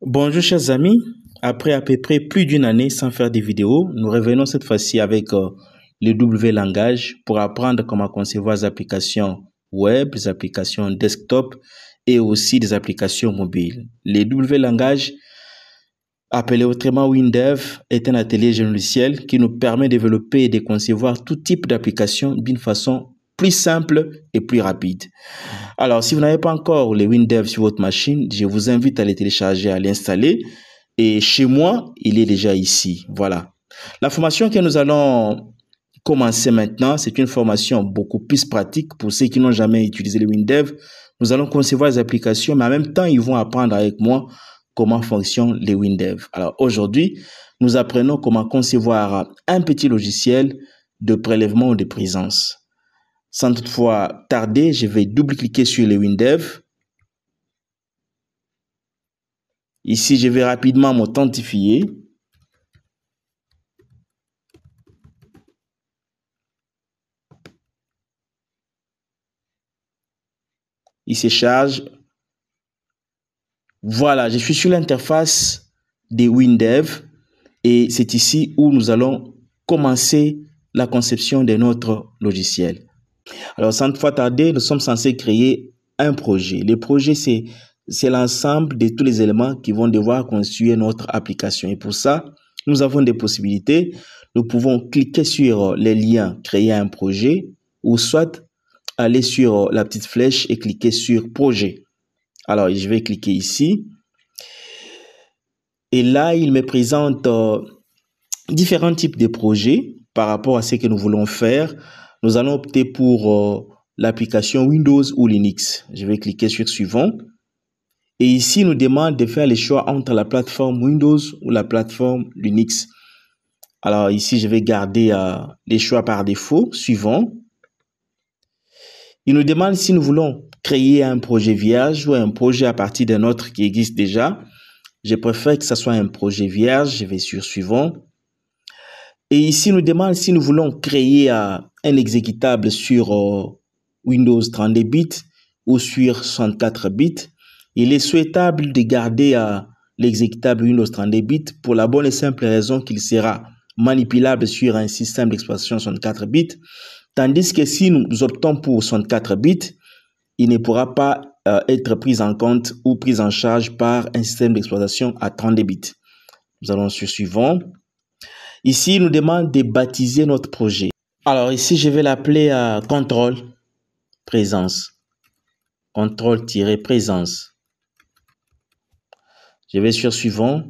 Bonjour chers amis, après à peu près plus d'une année sans faire de vidéos, nous revenons cette fois-ci avec le W langage pour apprendre comment concevoir des applications web, des applications desktop et aussi des applications mobiles. Le W langage, appelé autrement WinDev, est un atelier logiciel qui nous permet de développer et de concevoir tout type d'application d'une façon plus simple et plus rapide. Alors, si vous n'avez pas encore le WinDev sur votre machine, je vous invite à le télécharger, à l'installer. Et chez moi, il est déjà ici. Voilà. La formation que nous allons commencer maintenant, c'est une formation beaucoup plus pratique pour ceux qui n'ont jamais utilisé le WinDev. Nous allons concevoir les applications, mais en même temps, ils vont apprendre avec moi comment fonctionnent les WinDev. Alors aujourd'hui, nous apprenons comment concevoir un petit logiciel de prélèvement ou de présence. Sans toutefois tarder, je vais double-cliquer sur les WinDev. Ici, je vais rapidement m'authentifier. Il se charge. Voilà, je suis sur l'interface des WinDev et c'est ici où nous allons commencer la conception de notre logiciel. Alors, sans toutefois tarder, nous sommes censés créer un projet. Le projet, c'est l'ensemble de tous les éléments qui vont devoir construire notre application. Et pour ça, nous avons des possibilités. Nous pouvons cliquer sur les liens créer un projet ou soit aller sur la petite flèche et cliquer sur projet. Alors, je vais cliquer ici. Et là, il me présente différents types de projets par rapport à ce que nous voulons faire. Nous allons opter pour l'application Windows ou Linux. Je vais cliquer sur suivant. Et ici, il nous demande de faire le choix entre la plateforme Windows ou la plateforme Linux. Alors ici, je vais garder les choix par défaut. Suivant. Il nous demande si nous voulons créer un projet vierge ou un projet à partir d'un autre qui existe déjà. Je préfère que ce soit un projet vierge. Je vais sur suivant. Et ici, il nous demande si nous voulons créer un exécutable sur Windows 32 bits ou sur 64 bits. Il est souhaitable de garder l'exécutable Windows 32 bits pour la bonne et simple raison qu'il sera manipulable sur un système d'exploitation 64 bits. Tandis que si nous optons pour 64 bits, il ne pourra pas être pris en compte ou pris en charge par un système d'exploitation à 32 bits. Nous allons sur suivant. Ici, il nous demande de baptiser notre projet. Alors ici, je vais l'appeler contrôle présence. Contrôle-présence. Je vais sur suivant.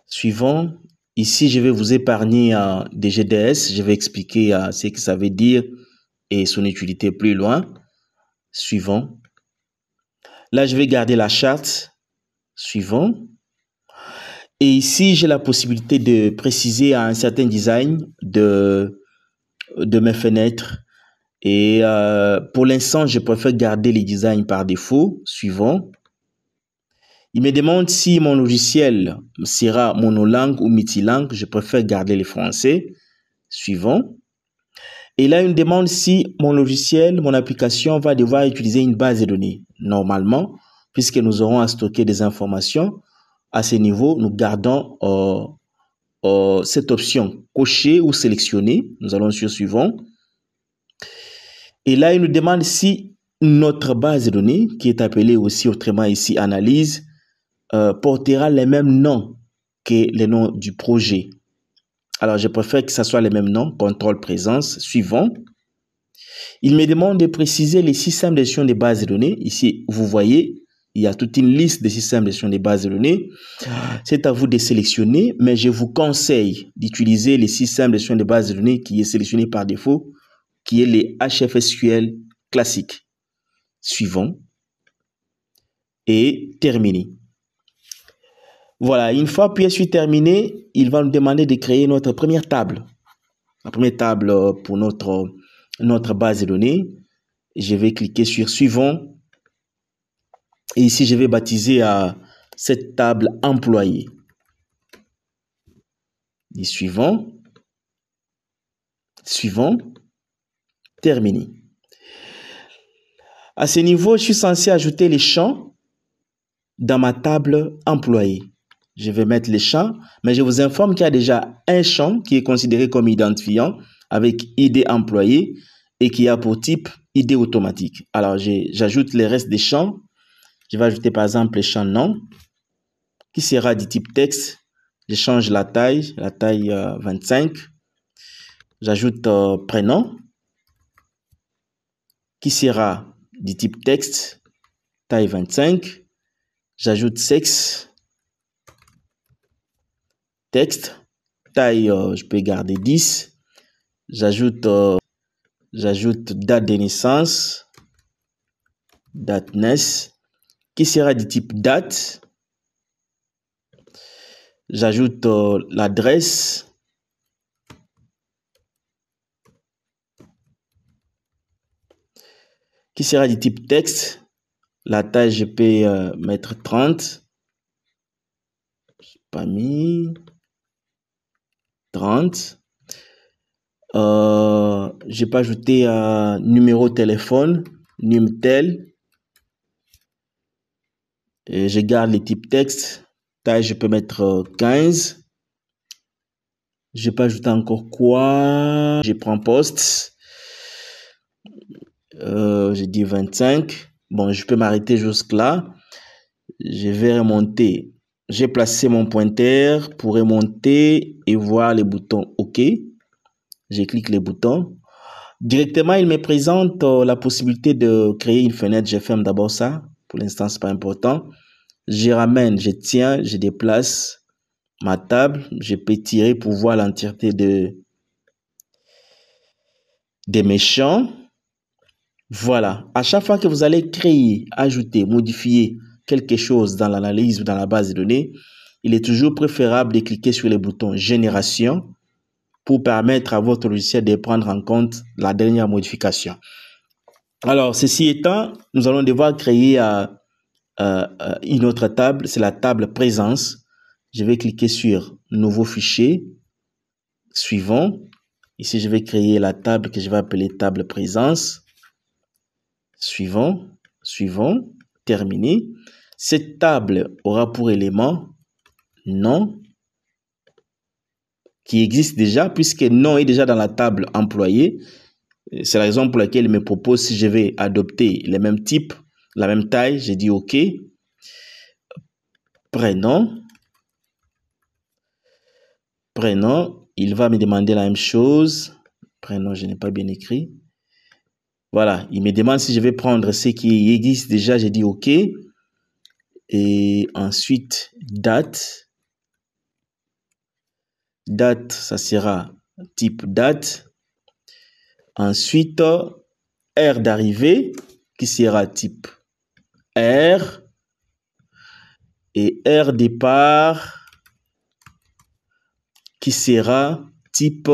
Suivant. Ici, je vais vous épargner des GDS. Je vais expliquer ce que ça veut dire et son utilité plus loin. Suivant. Là, je vais garder la charte. Suivant. Et ici, j'ai la possibilité de préciser un certain design de mes fenêtres. Et pour l'instant, je préfère garder les designs par défaut. Suivant. Il me demande si mon logiciel sera monolangue ou multilangue. Je préfère garder le français. Suivant. Et là, il me demande si mon logiciel, mon application va devoir utiliser une base de données. Normalement, puisque nous aurons à stocker des informations, à ce niveau, nous gardons cette option cocher ou sélectionner. Nous allons sur suivant. Et là, il nous demande si notre base de données, qui est appelée aussi autrement ici analyse, portera les mêmes noms que les noms du projet. Alors, je préfère que ce soit les mêmes noms, contrôle présence, suivant. Il me demande de préciser les systèmes de gestion des bases de données. Ici, vous voyez, il y a toute une liste de systèmes de gestion des bases de données. C'est à vous de sélectionner, mais je vous conseille d'utiliser les systèmes de gestion des bases de données qui est sélectionné par défaut, qui est les HFSQL classiques. Suivant. Et terminé. Voilà, une fois appuyé sur terminé, il va nous demander de créer notre première table. La première table pour notre base de données. Je vais cliquer sur suivant. Et ici, je vais baptiser cette table employé. Et suivant. Suivant. Terminé. À ce niveau, je suis censé ajouter les champs dans ma table employé. Je vais mettre les champs, mais je vous informe qu'il y a déjà un champ qui est considéré comme identifiant avec ID employé et qui a pour type ID automatique. Alors, j'ajoute les restes des champs. Je vais ajouter par exemple le champ nom qui sera du type texte. Je change la taille 25. J'ajoute prénom qui sera du type texte, taille 25. J'ajoute sexe, texte, taille, je peux garder 10. J'ajoute date de naissance, date naissance, qui sera du type date. J'ajoute l'adresse. Qui sera du type texte. La taille, je peux mettre 30. Je n'ai pas mis 30. Je peux ajouter numéro de téléphone, numtel. Et je garde les types texte. Taille, je peux mettre 15. Je peux ajouter encore quoi? Je prends poste. Je dis 25. Bon, je peux m'arrêter jusque-là. Je vais remonter. J'ai placé mon pointeur pour remonter et voir les boutons OK. Je clique les boutons. Directement, il me présente la possibilité de créer une fenêtre. Je ferme d'abord ça. Pour l'instant, c'est pas important. Je ramène, je tiens, je déplace ma table. Je peux tirer pour voir l'entièreté des mes champs. Voilà. À chaque fois que vous allez créer, ajouter, modifier quelque chose dans l'analyse ou dans la base de données, il est toujours préférable de cliquer sur le bouton Génération pour permettre à votre logiciel de prendre en compte la dernière modification. Alors, ceci étant, nous allons devoir créer une autre table, c'est la table présence. Je vais cliquer sur Nouveau fichier, suivant. Ici, je vais créer la table que je vais appeler table présence. Suivant, terminé. Cette table aura pour élément nom, qui existe déjà, puisque nom est déjà dans la table employée. C'est la raison pour laquelle il me propose si je vais adopter les mêmes types, la même taille. J'ai dit OK. Prénom, il va me demander la même chose. Prénom, je n'ai pas bien écrit. Voilà, il me demande si je vais prendre ce qui existe déjà. J'ai dit OK. Et ensuite, date. Date, ça sera type date. Ensuite, heure d'arrivée, qui sera type heure. Et heure départ, qui sera type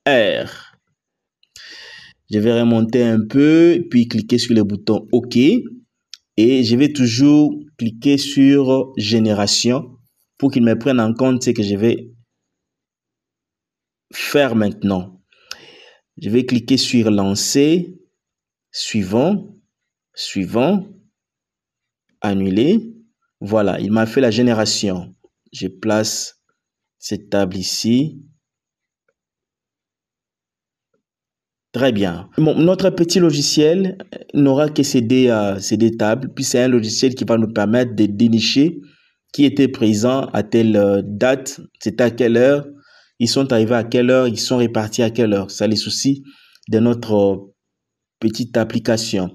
heure. Je vais remonter un peu, puis cliquer sur le bouton OK. Et je vais toujours cliquer sur Génération pour qu'il me prenne en compte ce que je vais faire maintenant. Je vais cliquer sur Lancer, suivant, annuler. Voilà, il m'a fait la génération. Je place cette table ici. Très bien. Notre petit logiciel n'aura que ces deux tables, puis c'est un logiciel qui va nous permettre de dénicher qui était présent à telle date, c'était à quelle heure, ils sont arrivés à quelle heure, ils sont répartis à quelle heure. Ça les soucis de notre petite application.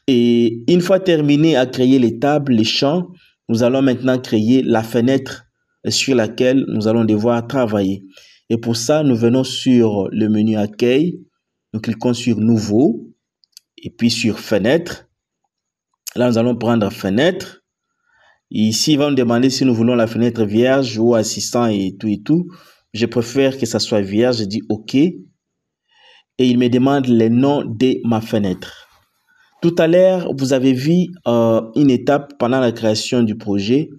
Et une fois terminé à créer les tables, les champs, nous allons maintenant créer la fenêtre sur laquelle nous allons devoir travailler. Et pour ça, nous venons sur le menu Accueil. Nous cliquons sur Nouveau et puis sur Fenêtre. Là, nous allons prendre Fenêtre. Et ici, il va nous demander si nous voulons la fenêtre vierge ou assistant et tout. Je préfère que ça soit vierge. Je dis OK. Et il me demande les noms de ma fenêtre. Tout à l'heure, vous avez vu une étape pendant la création du projet,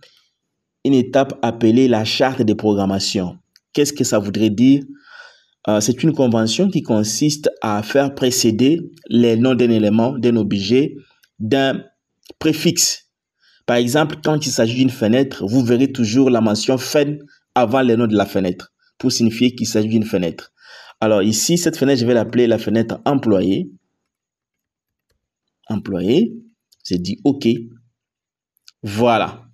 une étape appelée la charte de programmation. Qu'est-ce que ça voudrait dire? C'est une convention qui consiste à faire précéder les noms d'un élément, d'un objet, d'un préfixe. Par exemple, quand il s'agit d'une fenêtre, vous verrez toujours la mention fen avant le nom de la fenêtre pour signifier qu'il s'agit d'une fenêtre. Alors ici, cette fenêtre, je vais l'appeler la fenêtre employé. Employé. J'ai dit OK. Voilà.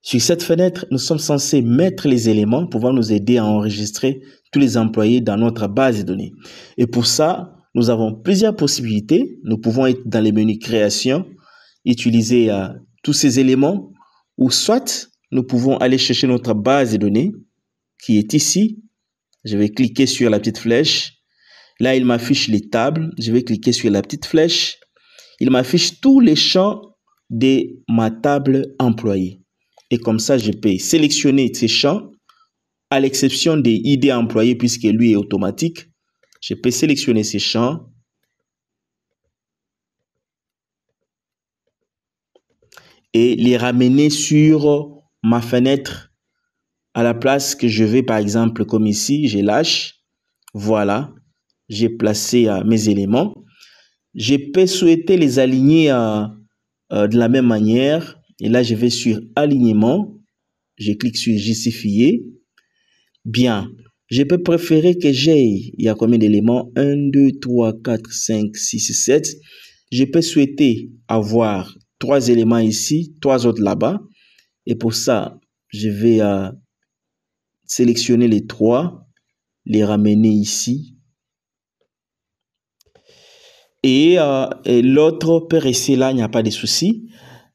Sur cette fenêtre, nous sommes censés mettre les éléments pouvant nous aider à enregistrer tous les employés dans notre base de données. Et pour ça, nous avons plusieurs possibilités. Nous pouvons être dans les menus création, utiliser tous ces éléments, ou soit nous pouvons aller chercher notre base de données qui est ici. Je vais cliquer sur la petite flèche. Là, il m'affiche les tables. Je vais cliquer sur la petite flèche. Il m'affiche tous les champs de ma table employée. Et comme ça, je peux sélectionner ces champs, à l'exception des ID employés, puisque lui est automatique. Je peux sélectionner ces champs. Et les ramener sur ma fenêtre à la place que je vais, par exemple, comme ici, je lâche. Voilà, j'ai placé mes éléments. Je peux souhaiter les aligner de la même manière. Et là, je vais sur alignement. Je clique sur justifier. Bien. Je peux préférer que j'ai, il y a combien d'éléments? 1, 2, 3, 4, 5, 6, 7. Je peux souhaiter avoir 3 éléments ici, 3 autres là-bas. Et pour ça, je vais sélectionner les 3, les ramener ici. Et l'autre peut rester là, il n'y a pas de souci.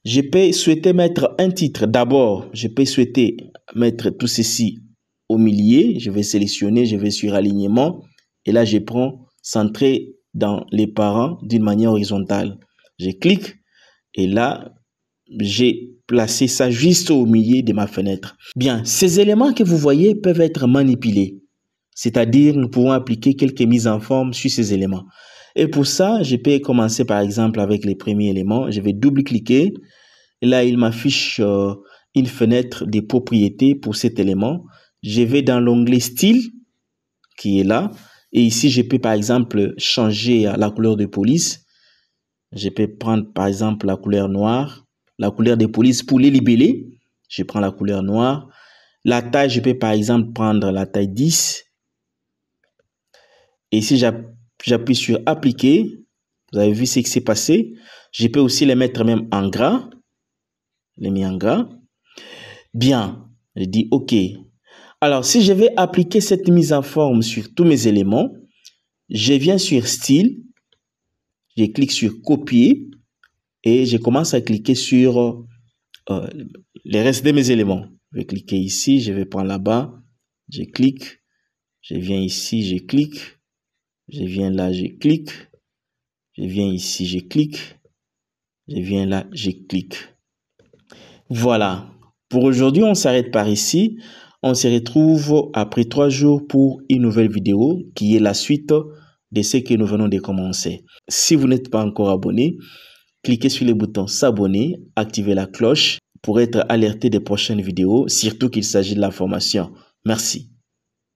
Je peux souhaiter mettre un titre. D'abord, je peux souhaiter mettre tout ceci au milieu. Je vais sélectionner, je vais sur alignement. Et là, je prends centrer dans les parents d'une manière horizontale. Je clique et là, j'ai placé ça juste au milieu de ma fenêtre. Bien, ces éléments que vous voyez peuvent être manipulés. C'est-à-dire, nous pouvons appliquer quelques mises en forme sur ces éléments. Et pour ça, je peux commencer par exemple avec les premiers éléments. Je vais double-cliquer. Et là, il m'affiche une fenêtre des propriétés pour cet élément. Je vais dans l'onglet style qui est là. Et ici, je peux par exemple changer la couleur de police. Je peux prendre par exemple la couleur noire, la couleur de police pour les libellés. Je prends la couleur noire. La taille, je peux par exemple prendre la taille 10. Et ici, j'appuie sur appliquer. Vous avez vu ce qui s'est passé. Je peux aussi les mettre même en gras. Les mettre en gras. Bien. Je dis OK. Alors, si je vais appliquer cette mise en forme sur tous mes éléments, je viens sur style. Je clique sur copier. Et je commence à cliquer sur les restes de mes éléments. Je vais cliquer ici. Je vais prendre là-bas. Je clique. Je viens ici. Je clique. Je viens là, je clique. Je viens ici, je clique. Je viens là, je clique. Voilà. Pour aujourd'hui, on s'arrête par ici. On se retrouve après 3 jours pour une nouvelle vidéo qui est la suite de ce que nous venons de commencer. Si vous n'êtes pas encore abonné, cliquez sur le bouton s'abonner, activez la cloche pour être alerté des prochaines vidéos, surtout qu'il s'agit de la formation. Merci.